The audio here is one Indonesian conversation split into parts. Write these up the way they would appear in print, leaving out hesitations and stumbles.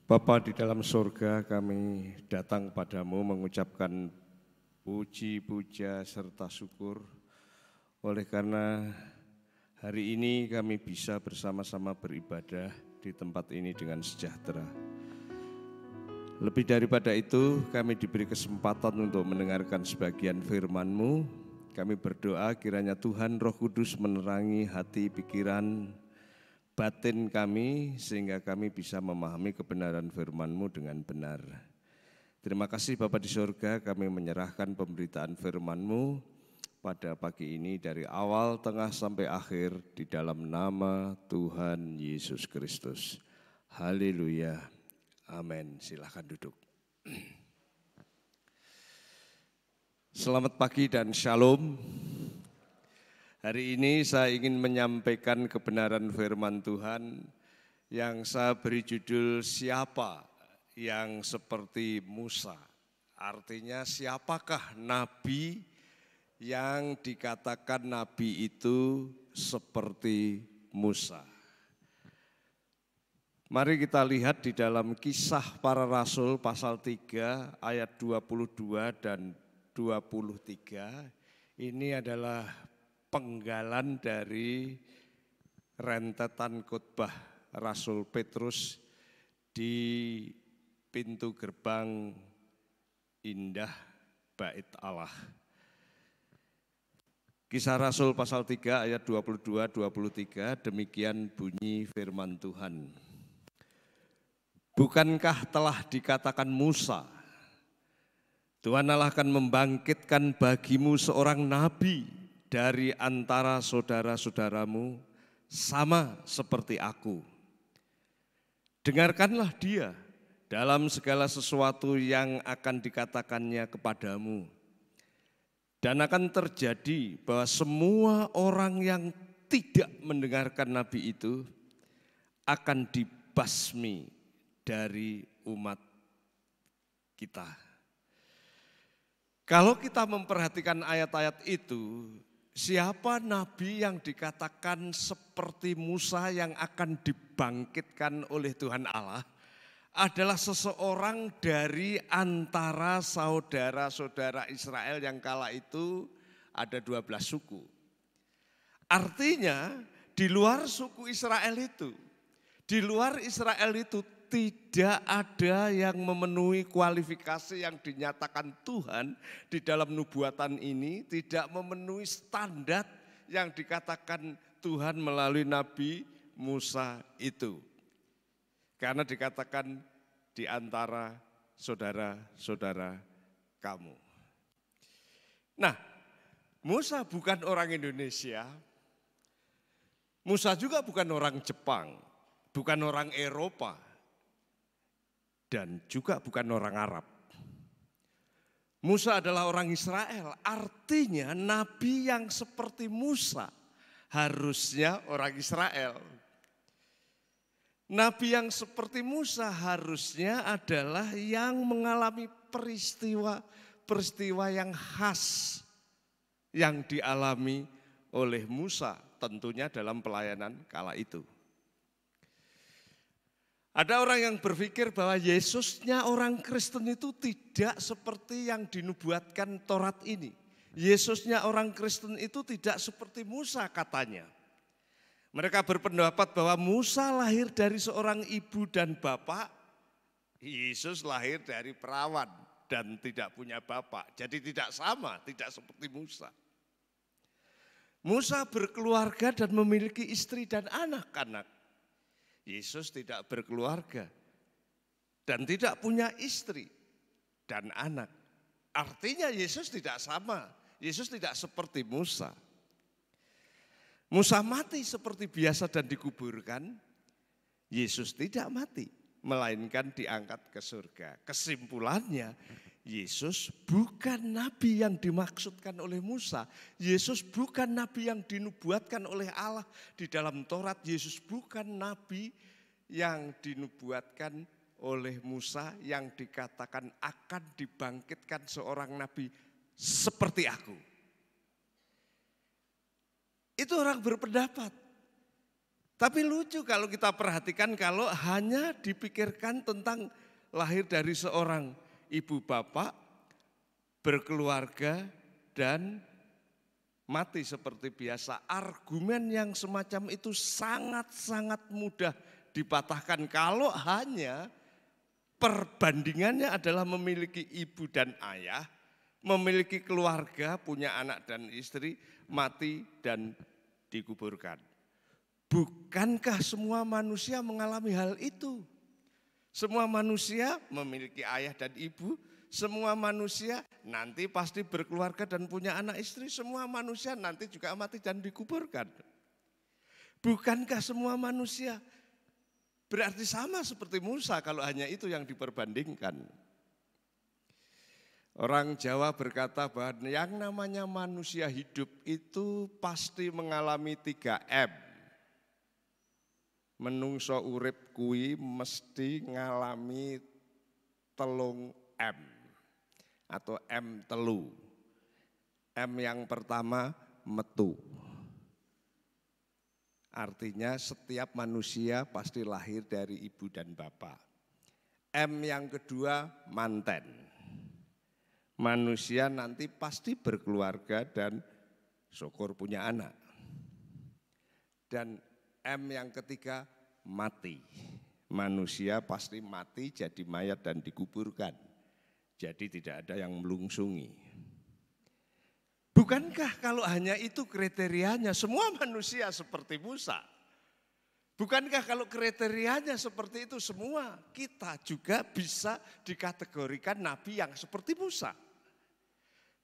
Bapa di dalam surga, kami datang padamu mengucapkan puji, puja, serta syukur oleh karena hari ini kami bisa bersama-sama beribadah di tempat ini dengan sejahtera. Lebih daripada itu, kami diberi kesempatan untuk mendengarkan sebagian firman-Mu. Kami berdoa kiranya Tuhan Roh Kudus menerangi hati, pikiran, batin kami sehingga kami bisa memahami kebenaran firman-Mu dengan benar. Terima kasih Bapa di surga, kami menyerahkan pemberitaan firman-Mu pada pagi ini dari awal, tengah, sampai akhir di dalam nama Tuhan Yesus Kristus. Haleluya, amin. Silakan duduk. Selamat pagi dan shalom. Hari ini saya ingin menyampaikan kebenaran firman Tuhan yang saya beri judul siapa yang seperti Musa. Artinya siapakah nabi yang dikatakan nabi itu seperti Musa. Mari kita lihat di dalam Kisah Para Rasul pasal 3 ayat 22 dan 23. Ini adalah penggalan dari rentetan khotbah Rasul Petrus di pintu gerbang indah Bait Allah. Kisah Rasul pasal 3 ayat 22-23, demikian bunyi firman Tuhan. Bukankah telah dikatakan Musa, Tuhan Allah akan membangkitkan bagimu seorang nabi dari antara saudara-saudaramu sama seperti aku. Dengarkanlah dia dalam segala sesuatu yang akan dikatakannya kepadamu. Dan akan terjadi bahwa semua orang yang tidak mendengarkan nabi itu akan dibasmi dari umat kita. Kalau kita memperhatikan ayat-ayat itu, siapa nabi yang dikatakan seperti Musa yang akan dibangkitkan oleh Tuhan Allah adalah seseorang dari antara saudara-saudara Israel yang kala itu ada 12 suku. Artinya di luar suku Israel itu, tidak ada yang memenuhi kualifikasi yang dinyatakan Tuhan di dalam nubuatan ini, tidak memenuhi standar yang dikatakan Tuhan melalui Nabi Musa itu. Karena dikatakan di antara saudara-saudara kamu. Nah, Musa bukan orang Indonesia, Musa juga bukan orang Jepang, bukan orang Eropa, dan juga bukan orang Arab. Musa adalah orang Israel, artinya nabi yang seperti Musa harusnya orang Israel. Nabi yang seperti Musa harusnya adalah yang mengalami peristiwa yang khas yang dialami oleh Musa tentunya dalam pelayanan kala itu. Ada orang yang berpikir bahwa Yesusnya orang Kristen itu tidak seperti yang dinubuatkan Taurat ini. Yesusnya orang Kristen itu tidak seperti Musa katanya. Mereka berpendapat bahwa Musa lahir dari seorang ibu dan bapak, Yesus lahir dari perawan dan tidak punya bapak. Jadi tidak sama, tidak seperti Musa. Musa berkeluarga dan memiliki istri dan anak-anak. Yesus tidak berkeluarga dan tidak punya istri dan anak. Artinya Yesus tidak sama, Yesus tidak seperti Musa. Musa mati seperti biasa dan dikuburkan, Yesus tidak mati, melainkan diangkat ke surga. Kesimpulannya, Yesus bukan nabi yang dimaksudkan oleh Musa. Yesus bukan nabi yang dinubuatkan oleh Allah di dalam Taurat. Yesus bukan nabi yang dinubuatkan oleh Musa yang dikatakan akan dibangkitkan seorang nabi seperti aku. Itu orang berpendapat. Tapi lucu kalau kita perhatikan kalau hanya dipikirkan tentang lahir dari seorang ibu bapak, berkeluarga dan mati seperti biasa. Argumen yang semacam itu sangat-sangat mudah dipatahkan kalau hanya perbandingannya adalah memiliki ibu dan ayah, memiliki keluarga, punya anak dan istri, mati dan dikuburkan. Bukankah semua manusia mengalami hal itu? Semua manusia memiliki ayah dan ibu, semua manusia nanti pasti berkeluarga dan punya anak istri, semua manusia nanti juga mati dan dikuburkan. Bukankah semua manusia berarti sama seperti Musa kalau hanya itu yang diperbandingkan? Orang Jawa berkata bahwa yang namanya manusia hidup itu pasti mengalami 3M. Menungso urip kui mesti ngalami 3M atau M telu. M yang pertama metu. Artinya setiap manusia pasti lahir dari ibu dan bapak. M yang kedua manten. Manusia nanti pasti berkeluarga dan syukur punya anak. Dan M yang ketiga mati. Manusia pasti mati jadi mayat dan dikuburkan. Jadi tidak ada yang melungsungi. Bukankah kalau hanya itu kriterianya semua manusia seperti Musa? Bukankah kalau kriterianya seperti itu semua kita juga bisa dikategorikan nabi yang seperti Musa?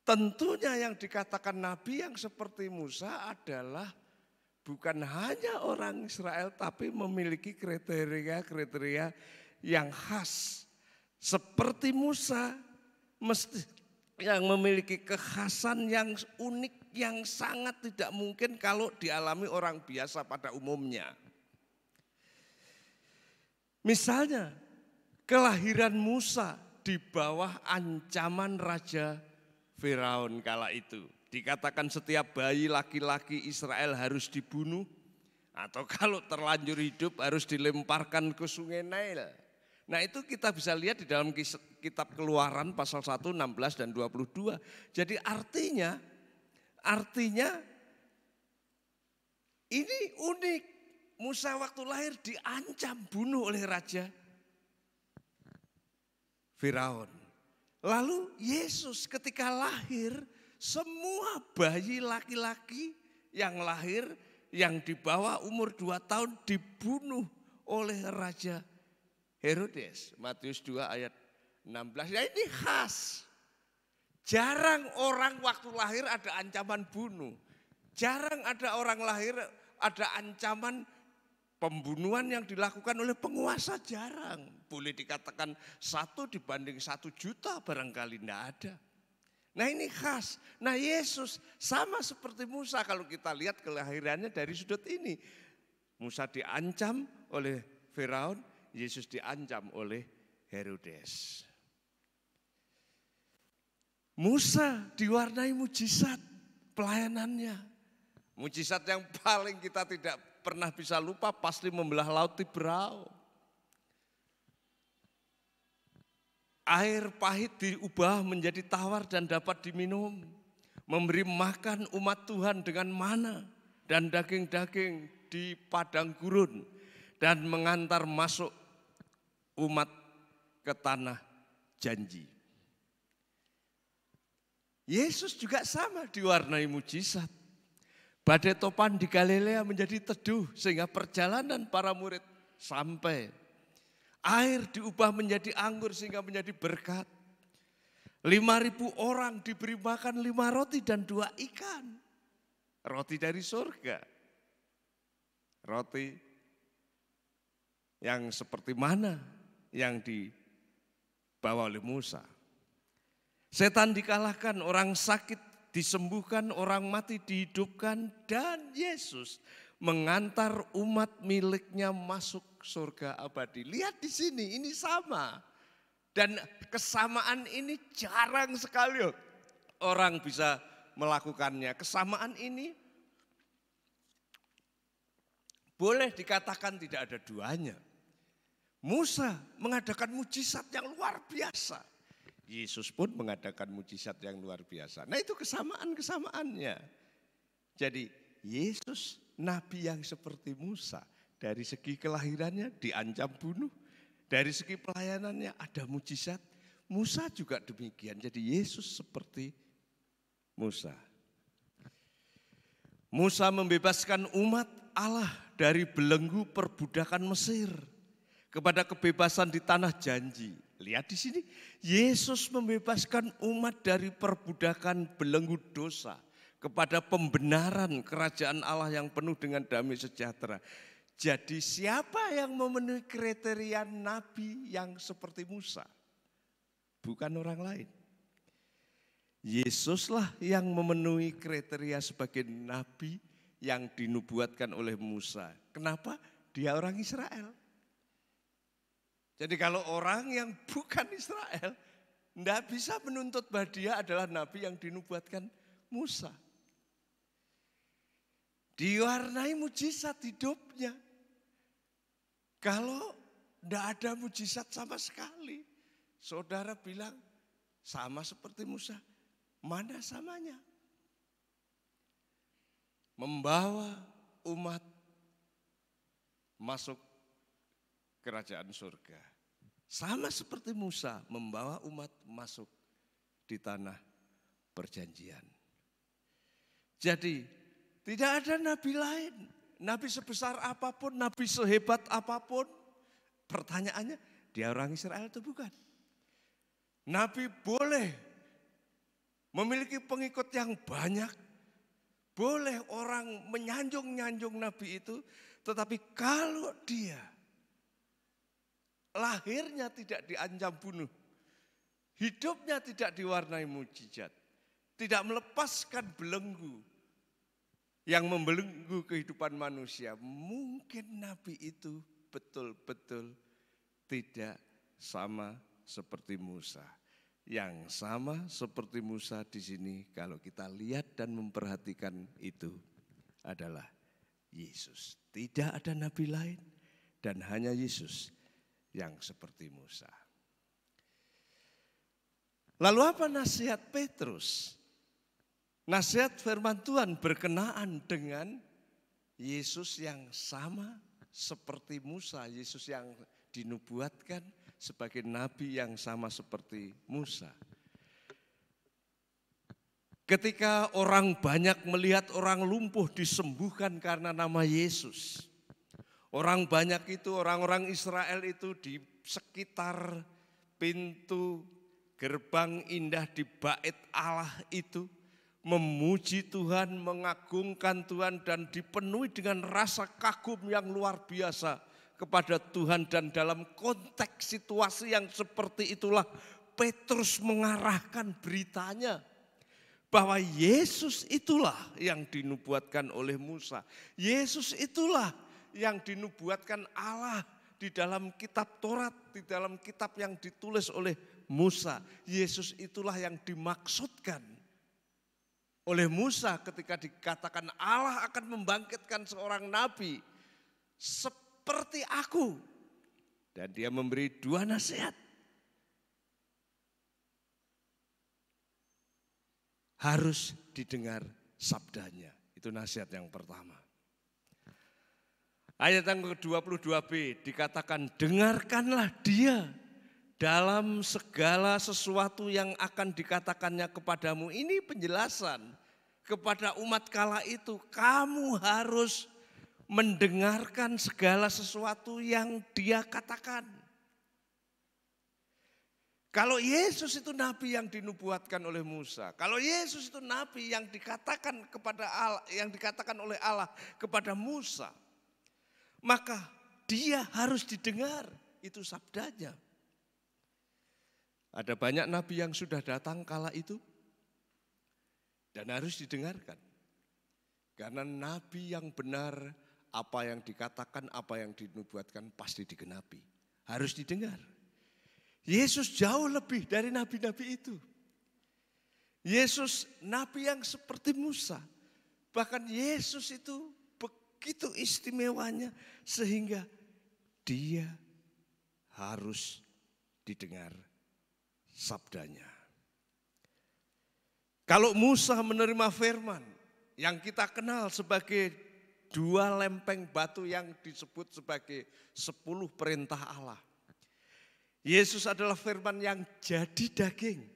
Tentunya yang dikatakan nabi yang seperti Musa adalah bukan hanya orang Israel tapi memiliki kriteria-kriteria yang khas. Seperti Musa mesti yang memiliki kekhasan yang unik yang sangat tidak mungkin kalau dialami orang biasa pada umumnya. Misalnya kelahiran Musa di bawah ancaman Raja Firaun kala itu. Dikatakan setiap bayi laki-laki Israel harus dibunuh atau kalau terlanjur hidup harus dilemparkan ke sungai Nail. Nah itu kita bisa lihat di dalam kitab Keluaran pasal 1, 16 dan 22. Jadi artinya ini unik. Musa waktu lahir diancam bunuh oleh Raja Firaun. Lalu Yesus ketika lahir, semua bayi laki-laki yang lahir, yang di bawah umur 2 tahun dibunuh oleh Raja Herodes. Matius 2 ayat 16. Ya ini khas. Jarang orang waktu lahir ada ancaman bunuh. Jarang ada orang lahir ada ancaman pembunuhan yang dilakukan oleh penguasa, jarang. Boleh dikatakan 1 dibanding 1 juta barangkali tidak ada. Nah ini khas. Nah Yesus sama seperti Musa kalau kita lihat kelahirannya dari sudut ini. Musa diancam oleh Firaun, Yesus diancam oleh Herodes. Musa diwarnai mujizat pelayanannya. Mujizat yang paling kita tidak pernah bisa lupa pasti membelah laut Tiberau. Air pahit diubah menjadi tawar dan dapat diminum. Memberi makan umat Tuhan dengan mana dan daging-daging di padang gurun. Dan mengantar masuk umat ke tanah janji. Yesus juga sama diwarnai mujizat. Badai topan di Galilea menjadi teduh sehingga perjalanan para murid sampai. Air diubah menjadi anggur sehingga menjadi berkat. 5.000 orang diberi makan 5 roti dan 2 ikan. Roti dari surga. Roti yang seperti mana yang dibawa oleh Musa. Setan dikalahkan, orang sakit disembuhkan, orang mati dihidupkan, dan Yesus mengantar umat miliknya masuk surga abadi. Lihat di sini, ini sama. Dan kesamaan ini jarang sekali orang bisa melakukannya. Kesamaan ini boleh dikatakan tidak ada duanya. Musa mengadakan mujizat yang luar biasa. Yesus pun mengadakan mujizat yang luar biasa. Nah itu kesamaan-kesamaannya. Jadi Yesus nabi yang seperti Musa. Dari segi kelahirannya diancam bunuh. Dari segi pelayanannya ada mujizat. Musa juga demikian. Jadi Yesus seperti Musa. Musa membebaskan umat Allah dari belenggu perbudakan Mesir kepada kebebasan di tanah janji. Lihat di sini, Yesus membebaskan umat dari perbudakan belenggu dosa kepada pembenaran kerajaan Allah yang penuh dengan damai sejahtera. Jadi siapa yang memenuhi kriteria nabi yang seperti Musa? Bukan orang lain. Yesuslah yang memenuhi kriteria sebagai nabi yang dinubuatkan oleh Musa. Kenapa? Dia orang Israel. Jadi kalau orang yang bukan Israel, tidak bisa menuntut bahwa dia adalah nabi yang dinubuatkan Musa. Diwarnai mujizat hidupnya. Kalau tidak ada mujizat sama sekali, saudara bilang sama seperti Musa, mana samanya? Membawa umat masuk kerajaan surga. Sama seperti Musa membawa umat masuk di tanah perjanjian. Jadi tidak ada nabi lain, nabi sebesar apapun, nabi sehebat apapun. Pertanyaannya, dia orang Israel atau bukan? Nabi boleh memiliki pengikut yang banyak, boleh orang menyanjung-nyanjung nabi itu, tetapi kalau dia lahirnya tidak diancam bunuh, hidupnya tidak diwarnai mujizat, tidak melepaskan belenggu yang membelenggu kehidupan manusia, mungkin nabi itu betul-betul tidak sama seperti Musa. Yang sama seperti Musa di sini kalau kita lihat dan memperhatikan itu adalah Yesus. Tidak ada nabi lain dan hanya Yesus yang seperti Musa. Lalu apa nasihat Petrus? Nasihat firman Tuhan berkenaan dengan Yesus yang sama seperti Musa. Yesus yang dinubuatkan sebagai nabi yang sama seperti Musa. Ketika orang banyak melihat orang lumpuh disembuhkan karena nama Yesus. Orang banyak itu, orang-orang Israel itu di sekitar pintu gerbang indah di bait Allah itu memuji Tuhan, mengagungkan Tuhan dan dipenuhi dengan rasa kagum yang luar biasa kepada Tuhan. Dan dalam konteks situasi yang seperti itulah Petrus mengarahkan beritanya bahwa Yesus itulah yang dinubuatkan oleh Musa. Yesus itulah yang dinubuatkan Allah di dalam kitab Taurat, di dalam kitab yang ditulis oleh Musa. Yesus itulah yang dimaksudkan oleh Musa ketika dikatakan Allah akan membangkitkan seorang nabi seperti aku. Dan dia memberi dua nasihat. Harus didengar sabdanya. Itu nasihat yang pertama. Ayat yang ke-22b dikatakan, dengarkanlah dia dalam segala sesuatu yang akan dikatakannya kepadamu. Ini penjelasan kepada umat kala itu. Kamu harus mendengarkan segala sesuatu yang dia katakan. Kalau Yesus itu nabi yang dinubuatkan oleh Musa, kalau Yesus itu nabi yang dikatakan kepada Allah, yang dikatakan oleh Allah kepada Musa, maka dia harus didengar, itu sabdanya. Ada banyak nabi yang sudah datang kala itu dan harus didengarkan. Karena nabi yang benar, apa yang dikatakan, apa yang dinubuatkan pasti digenapi. Harus didengar. Yesus jauh lebih dari nabi-nabi itu. Yesus nabi yang seperti Musa. Bahkan Yesus itu begitu istimewanya sehingga dia harus didengar sabdanya. Kalau Musa menerima firman yang kita kenal sebagai 2 lempeng batu yang disebut sebagai 10 perintah Allah. Yesus adalah firman yang jadi daging.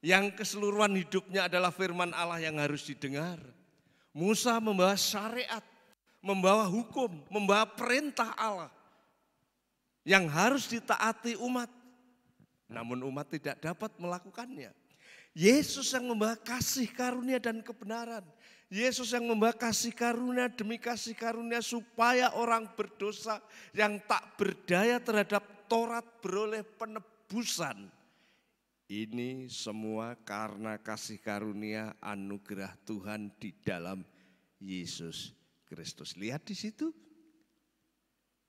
Yang keseluruhan hidupnya adalah firman Allah yang harus didengar. Musa membawa syariat, membawa hukum, membawa perintah Allah yang harus ditaati umat. Namun umat tidak dapat melakukannya. Yesus yang membawa kasih karunia dan kebenaran. Yesus yang membawa kasih karunia demi kasih karunia supaya orang berdosa yang tak berdaya terhadap Taurat beroleh penebusan. Ini semua karena kasih karunia anugerah Tuhan di dalam Yesus Kristus. Lihat di situ.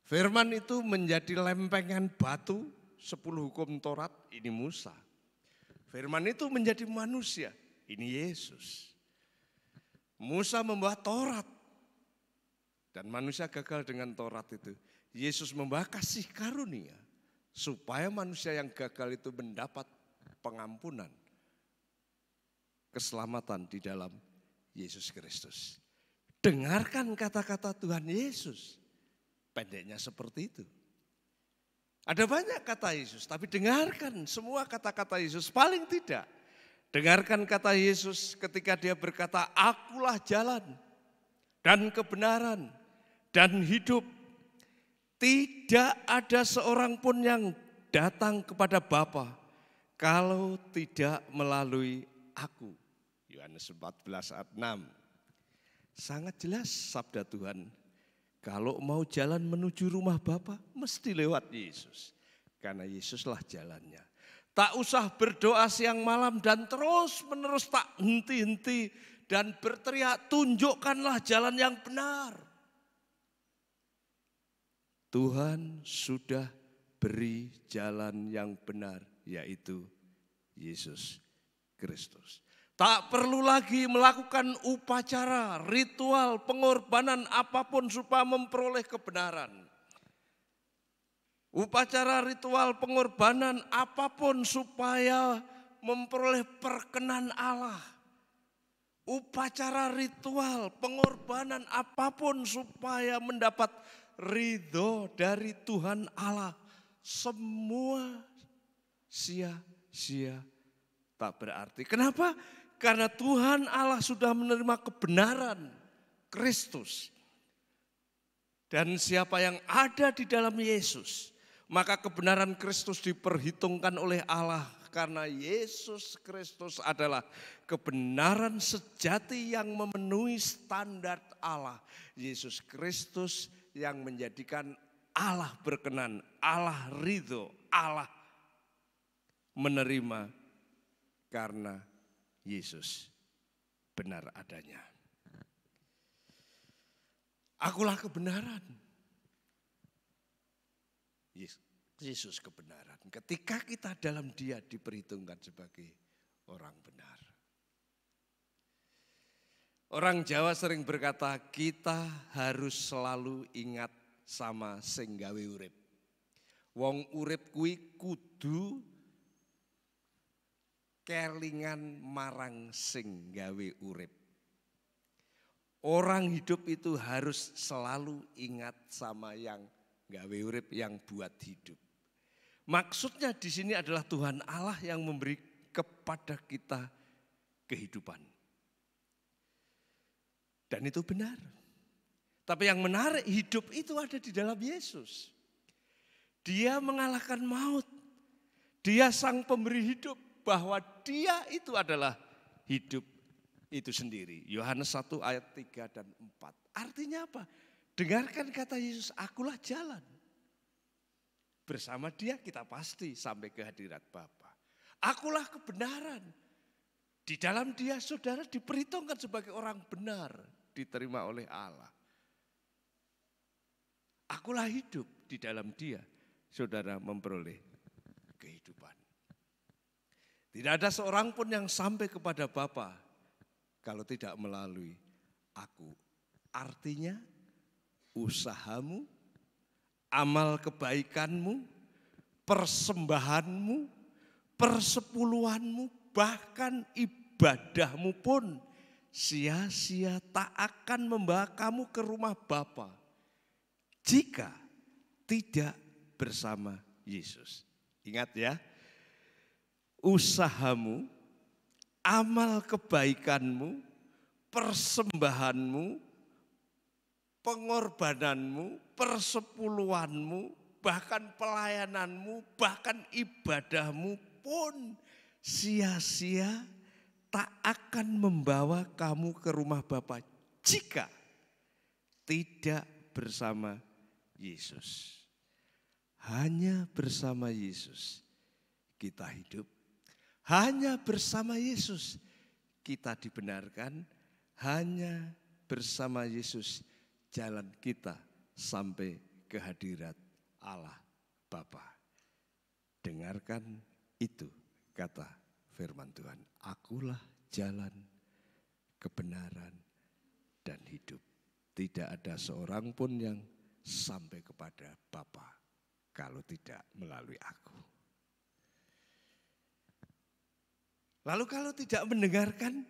Firman itu menjadi lempengan batu, 10 hukum Taurat, ini Musa. Firman itu menjadi manusia, ini Yesus. Musa membawa Taurat dan manusia gagal dengan Taurat itu. Yesus membawa kasih karunia supaya manusia yang gagal itu mendapat pengampunan, keselamatan di dalam Yesus Kristus. Dengarkan kata-kata Tuhan Yesus, pendeknya seperti itu. Ada banyak kata Yesus, tapi dengarkan semua kata-kata Yesus. Paling tidak, dengarkan kata Yesus ketika dia berkata, "Akulah jalan dan kebenaran dan hidup. Tidak ada seorang pun yang datang kepada Bapa kalau tidak melalui aku." Yohanes 14 ayat 6. Sangat jelas sabda Tuhan. Kalau mau jalan menuju rumah Bapa, mesti lewat Yesus. Karena Yesuslah jalannya. Tak usah berdoa siang malam dan terus menerus tak henti-henti dan berteriak, tunjukkanlah jalan yang benar. Tuhan sudah beri jalan yang benar, yaitu Yesus Kristus. Tak perlu lagi melakukan upacara, ritual, pengorbanan apapun supaya memperoleh kebenaran. Upacara, ritual, pengorbanan apapun supaya memperoleh perkenan Allah. Upacara, ritual, pengorbanan apapun supaya mendapat ridho dari Tuhan Allah. Semua sia-sia, tak berarti. Kenapa? Karena Tuhan Allah sudah menerima kebenaran Kristus. Dan siapa yang ada di dalam Yesus, maka kebenaran Kristus diperhitungkan oleh Allah. Karena Yesus Kristus adalah kebenaran sejati yang memenuhi standar Allah. Yesus Kristus yang menjadikan Allah berkenan, Allah ridho, Allah menerima karena Yesus benar adanya. Akulah kebenaran. Yesus kebenaran. Ketika kita dalam Dia diperhitungkan sebagai orang benar. Orang Jawa sering berkata, kita harus selalu ingat sama sing gawe urip. Wong urip kuwi kudu kelingan marang sing gawe urip. Orang hidup itu harus selalu ingat sama yang gawe urip, yang buat hidup. Maksudnya di sini adalah Tuhan Allah yang memberi kepada kita kehidupan. Dan itu benar. Tapi yang menarik, hidup itu ada di dalam Yesus. Dia mengalahkan maut. Dia sang pemberi hidup. Bahwa Dia itu adalah hidup itu sendiri. Yohanes 1 ayat 3 dan 4. Artinya apa? Dengarkan kata Yesus, akulah jalan. Bersama Dia kita pasti sampai ke hadirat Bapa. Akulah kebenaran. Di dalam Dia saudara diperhitungkan sebagai orang benar, diterima oleh Allah. Akulah hidup, di dalam Dia saudara memperoleh kehidupan. Tidak ada seorang pun yang sampai kepada Bapa kalau tidak melalui aku. Artinya usahamu, amal kebaikanmu, persembahanmu, persepuluhanmu, bahkan ibadahmu pun sia-sia, tak akan membawa kamu ke rumah Bapa jika tidak bersama Yesus. Ingat ya, usahamu, amal kebaikanmu, persembahanmu, pengorbananmu, persepuluhanmu, bahkan pelayananmu, bahkan ibadahmu pun sia-sia, tak akan membawa kamu ke rumah Bapa jika tidak bersama Yesus. Hanya bersama Yesus kita hidup. Hanya bersama Yesus kita dibenarkan. Hanya bersama Yesus jalan kita sampai ke hadirat Allah Bapa. Dengarkan itu kata firman Tuhan. Akulah jalan, kebenaran, dan hidup. Tidak ada seorang pun yang sampai kepada Bapa kalau tidak melalui aku. Lalu kalau tidak mendengarkan,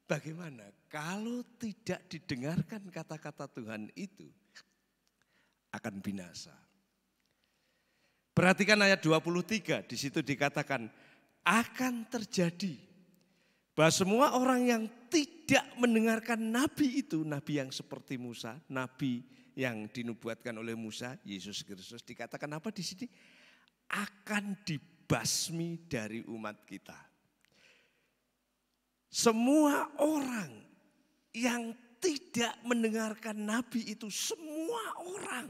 bagaimana? Kalau tidak didengarkan kata-kata Tuhan itu, akan binasa. Perhatikan ayat 23, di situ dikatakan akan terjadi bahwa semua orang yang tidak mendengarkan nabi itu, nabi yang seperti Musa, nabi yang dinubuatkan oleh Musa, Yesus Kristus, dikatakan apa di sini? Akan dibasmi dari umat kita. Semua orang yang tidak mendengarkan nabi itu, semua orang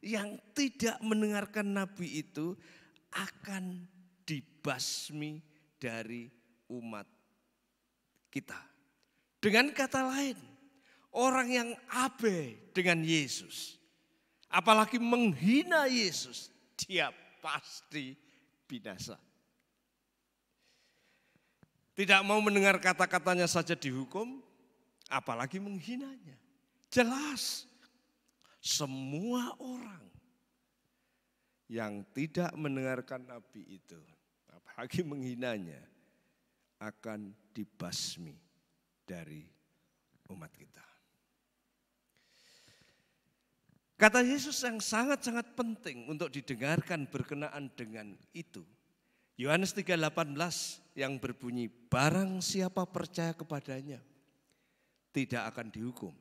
yang tidak mendengarkan nabi itu akan dibasmi dari umat kita. Dengan kata lain, orang yang abai dengan Yesus, apalagi menghina Yesus, dia pasti binasa. Tidak mau mendengar kata-katanya saja dihukum, apalagi menghinanya. Jelas, semua orang yang tidak mendengarkan nabi itu, apalagi menghinanya, akan dibasmi dari umat kita. Kata Yesus yang sangat-sangat penting untuk didengarkan berkenaan dengan itu. Yohanes 3:18 yang berbunyi, barang siapa percaya kepadanya tidak akan dihukum.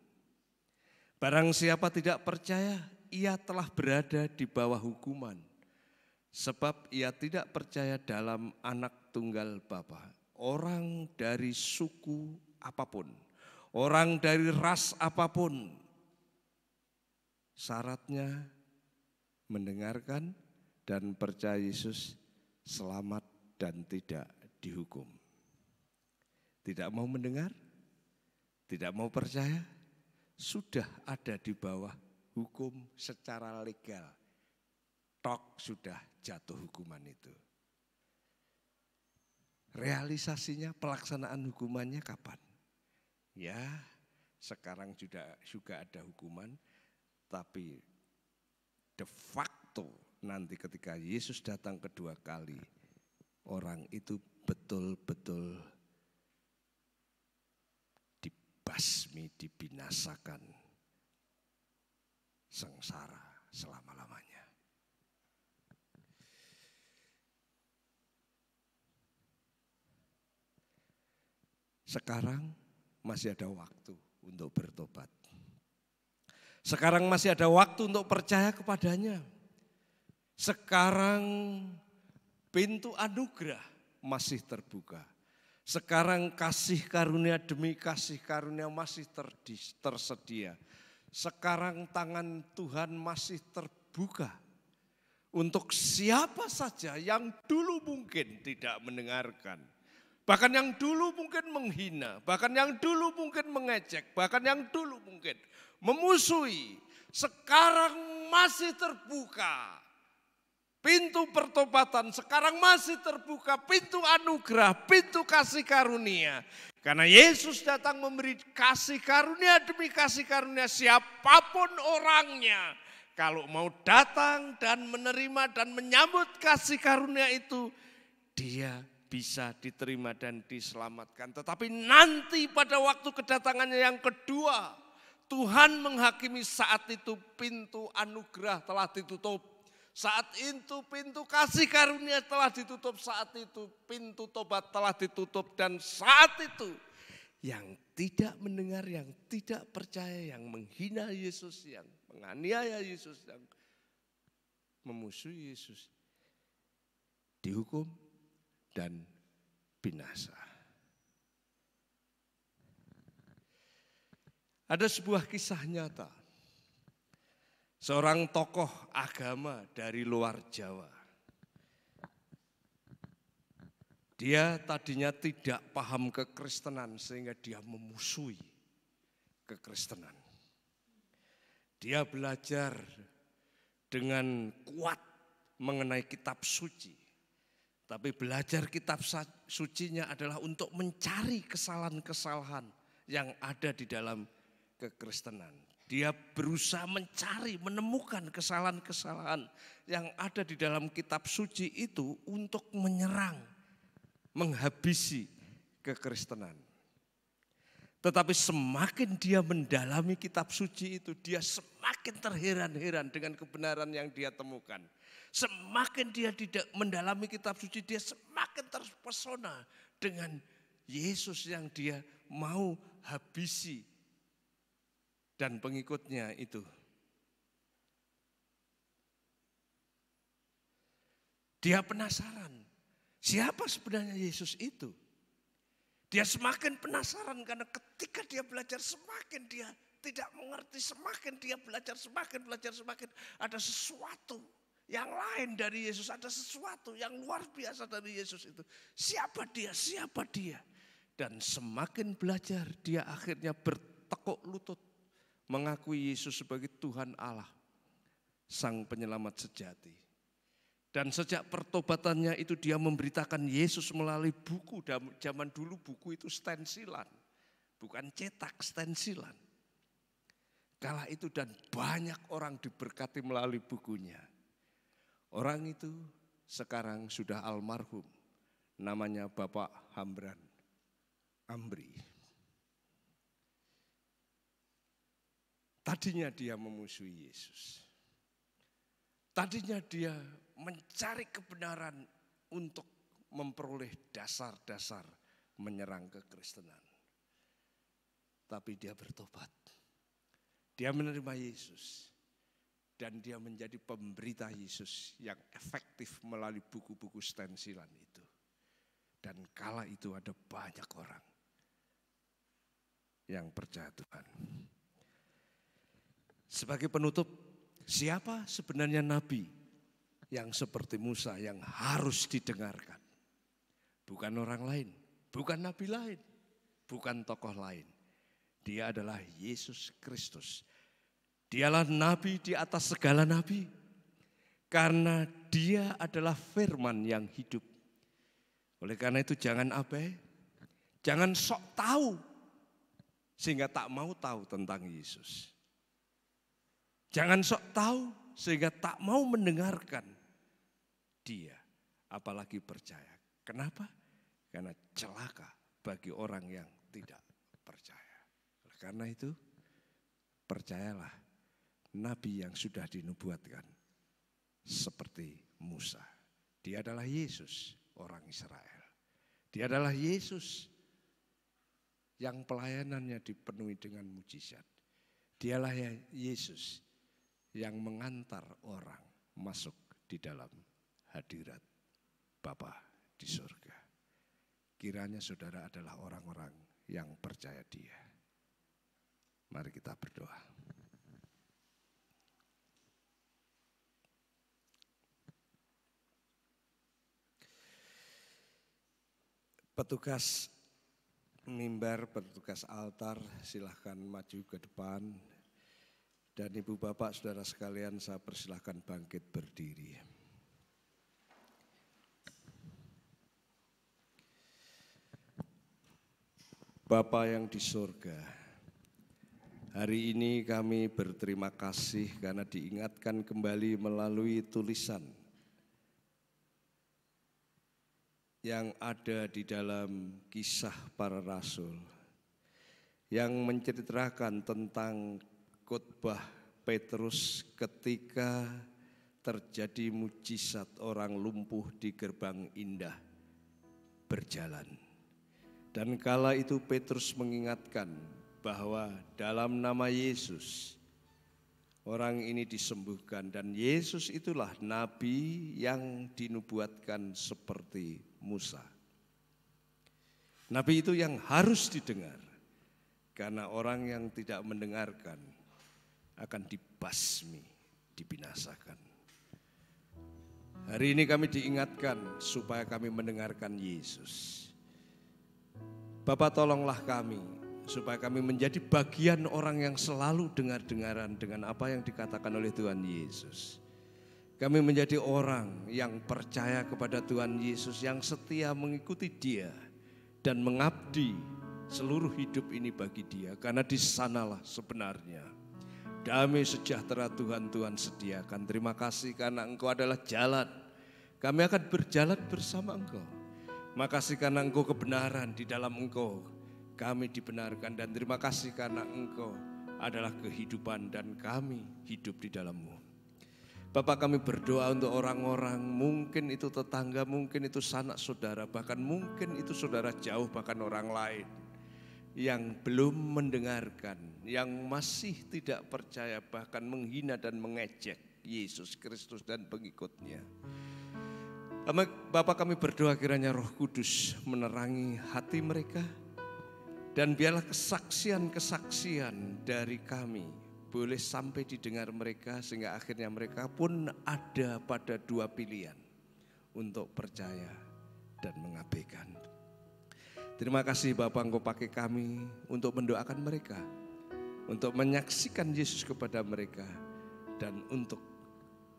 Barang siapa tidak percaya, ia telah berada di bawah hukuman. Sebab ia tidak percaya dalam anak tunggal Bapa. Orang dari suku apapun, orang dari ras apapun, syaratnya mendengarkan dan percaya Yesus, selamat dan tidak dihukum. Tidak mau mendengar, tidak mau percaya, sudah ada di bawah hukum secara legal. Tok, sudah jatuh hukuman itu. Realisasinya, pelaksanaan hukumannya kapan? Ya, sekarang juga ada hukuman, tapi de facto nanti ketika Yesus datang kedua kali, orang itu betul-betul dibasmi, dibinasakan, sengsara selama-lamanya. Sekarang masih ada waktu untuk bertobat. Sekarang masih ada waktu untuk percaya kepadanya. Sekarang pintu anugerah masih terbuka. Sekarang kasih karunia demi kasih karunia masih tersedia. Sekarang tangan Tuhan masih terbuka untuk siapa saja yang dulu mungkin tidak mendengarkan. Bahkan yang dulu mungkin menghina, bahkan yang dulu mungkin mengejek, bahkan yang dulu mungkin memusuhi. Sekarang masih terbuka Pintu pertobatan sekarang masih terbuka, pintu anugerah, pintu kasih karunia. Karena Yesus datang memberi kasih karunia demi kasih karunia siapapun orangnya. Kalau mau datang dan menerima dan menyambut kasih karunia itu, dia bisa diterima dan diselamatkan. Tetapi nanti pada waktu kedatangannya yang kedua, Tuhan menghakimi. Saat itu pintu anugerah telah ditutup. Saat itu pintu kasih karunia telah ditutup, saat itu pintu tobat telah ditutup, dan saat itu yang tidak mendengar, yang tidak percaya, yang menghina Yesus, yang menganiaya Yesus, yang memusuhi Yesus, dihukum dan binasa. Ada sebuah kisah nyata. Seorang tokoh agama dari luar Jawa. Dia tadinya tidak paham kekristenan sehingga dia memusuhi kekristenan. Dia belajar dengan kuat mengenai kitab suci. Tapi belajar kitab sucinya adalah untuk mencari kesalahan-kesalahan yang ada di dalam kekristenan. Dia berusaha mencari, menemukan kesalahan-kesalahan yang ada di dalam kitab suci itu untuk menyerang, menghabisi kekristenan. Tetapi semakin dia mendalami kitab suci itu, dia semakin terheran-heran dengan kebenaran yang dia temukan. Semakin dia tidak mendalami kitab suci, dia semakin terpesona dengan Yesus yang dia mau habisi dan pengikutnya itu. Dia penasaran, siapa sebenarnya Yesus itu? Dia semakin penasaran karena ketika dia belajar semakin dia tidak mengerti, semakin dia belajar, semakin ada sesuatu yang lain dari Yesus, ada sesuatu yang luar biasa dari Yesus itu. Siapa dia? Siapa dia? Dan semakin belajar dia akhirnya bertekuk lutut mengakui Yesus sebagai Tuhan Allah, Sang Penyelamat sejati. Dan sejak pertobatannya itu dia memberitakan Yesus melalui buku. Zaman dulu buku itu stensilan, bukan cetak, stensilan. Kala itu dan banyak orang diberkati melalui bukunya. Orang itu sekarang sudah almarhum, namanya Bapak Hamran Amri. Tadinya dia memusuhi Yesus. Tadinya dia mencari kebenaran untuk memperoleh dasar-dasar menyerang kekristenan. Tapi dia bertobat. Dia menerima Yesus. Dan dia menjadi pemberita Yesus yang efektif melalui buku-buku stensilan itu. Dan kala itu ada banyak orang yang percaya Tuhan. Sebagai penutup, siapa sebenarnya nabi yang seperti Musa yang harus didengarkan? Bukan orang lain, bukan nabi lain, bukan tokoh lain. Dia adalah Yesus Kristus. Dialah nabi di atas segala nabi. Karena dia adalah firman yang hidup. Oleh karena itu jangan abai, jangan sok tahu sehingga tak mau tahu tentang Yesus. Jangan sok tahu sehingga tak mau mendengarkan dia, apalagi percaya. Kenapa? Karena celaka bagi orang yang tidak percaya. Karena itu percayalah nabi yang sudah dinubuatkan seperti Musa. Dia adalah Yesus orang Israel. Dia adalah Yesus yang pelayanannya dipenuhi dengan mujizat. Dialah Yesus yang mengantar orang masuk di dalam hadirat Bapa di surga. Kiranya saudara adalah orang-orang yang percaya dia. Mari kita berdoa. Petugas mimbar, petugas altar, silahkan maju ke depan. Dan ibu bapak saudara sekalian, saya persilahkan bangkit berdiri. Bapa yang di surga, hari ini kami berterima kasih karena diingatkan kembali melalui tulisan yang ada di dalam Kisah Para Rasul yang menceritakan tentang khotbah Petrus ketika terjadi mujizat orang lumpuh di gerbang indah berjalan. Dan kala itu Petrus mengingatkan bahwa dalam nama Yesus orang ini disembuhkan, dan Yesus itulah nabi yang dinubuatkan seperti Musa. Nabi itu yang harus didengar, karena orang yang tidak mendengarkan akan dibasmi, dibinasakan. Hari ini kami diingatkan supaya kami mendengarkan Yesus. Bapak, tolonglah kami supaya kami menjadi bagian orang yang selalu dengar-dengaran dengan apa yang dikatakan oleh Tuhan Yesus. Kami menjadi orang yang percaya kepada Tuhan Yesus, yang setia mengikuti Dia dan mengabdi seluruh hidup ini bagi Dia, karena di sanalah sebenarnya damai sejahtera Tuhan sediakan. Terima kasih karena Engkau adalah jalan. Kami akan berjalan bersama Engkau. Makasih karena Engkau kebenaran, di dalam Engkau kami dibenarkan. Dan terima kasih karena Engkau adalah kehidupan dan kami hidup di dalam-Mu. Bapak, kami berdoa untuk orang-orang, mungkin itu tetangga, mungkin itu sanak saudara, bahkan mungkin itu saudara jauh, bahkan orang lain yang belum mendengarkan, yang masih tidak percaya, bahkan menghina dan mengejek Yesus Kristus dan pengikutnya. Bapak, kami berdoa kiranya Roh Kudus menerangi hati mereka, dan biarlah kesaksian-kesaksian dari kami boleh sampai didengar mereka, sehingga akhirnya mereka pun ada pada dua pilihan, untuk percaya dan mengabaikan. Terima kasih Bapak, Engkau pakai kami untuk mendoakan mereka, untuk menyaksikan Yesus kepada mereka, dan untuk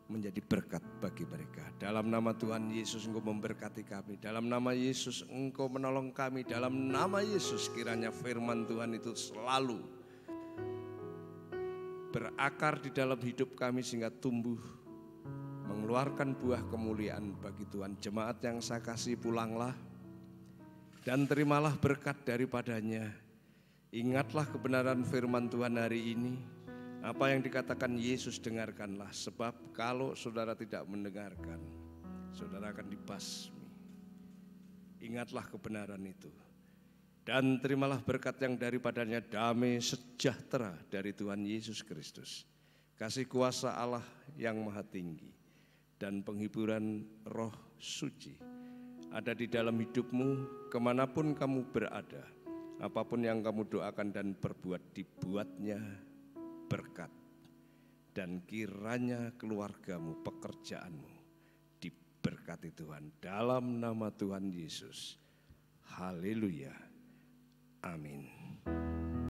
menjadi berkat bagi mereka. Dalam nama Tuhan Yesus Engkau memberkati kami, dalam nama Yesus Engkau menolong kami, dalam nama Yesus kiranya firman Tuhan itu selalu berakar di dalam hidup kami sehingga tumbuh mengeluarkan buah kemuliaan bagi Tuhan. Jemaat yang saya kasih, pulanglah dan terimalah berkat daripadanya. Ingatlah kebenaran firman Tuhan hari ini. Apa yang dikatakan Yesus dengarkanlah, sebab kalau saudara tidak mendengarkan, saudara akan dibasmi. Ingatlah kebenaran itu. Dan terimalah berkat yang daripadanya, damai sejahtera dari Tuhan Yesus Kristus, kasih kuasa Allah yang maha tinggi, dan penghiburan Roh Suci ada di dalam hidupmu kemanapun kamu berada. Apapun yang kamu doakan dan perbuat, dibuatnya berkat. Dan kiranya keluargamu, pekerjaanmu diberkati Tuhan. Dalam nama Tuhan Yesus. Haleluya. Amin.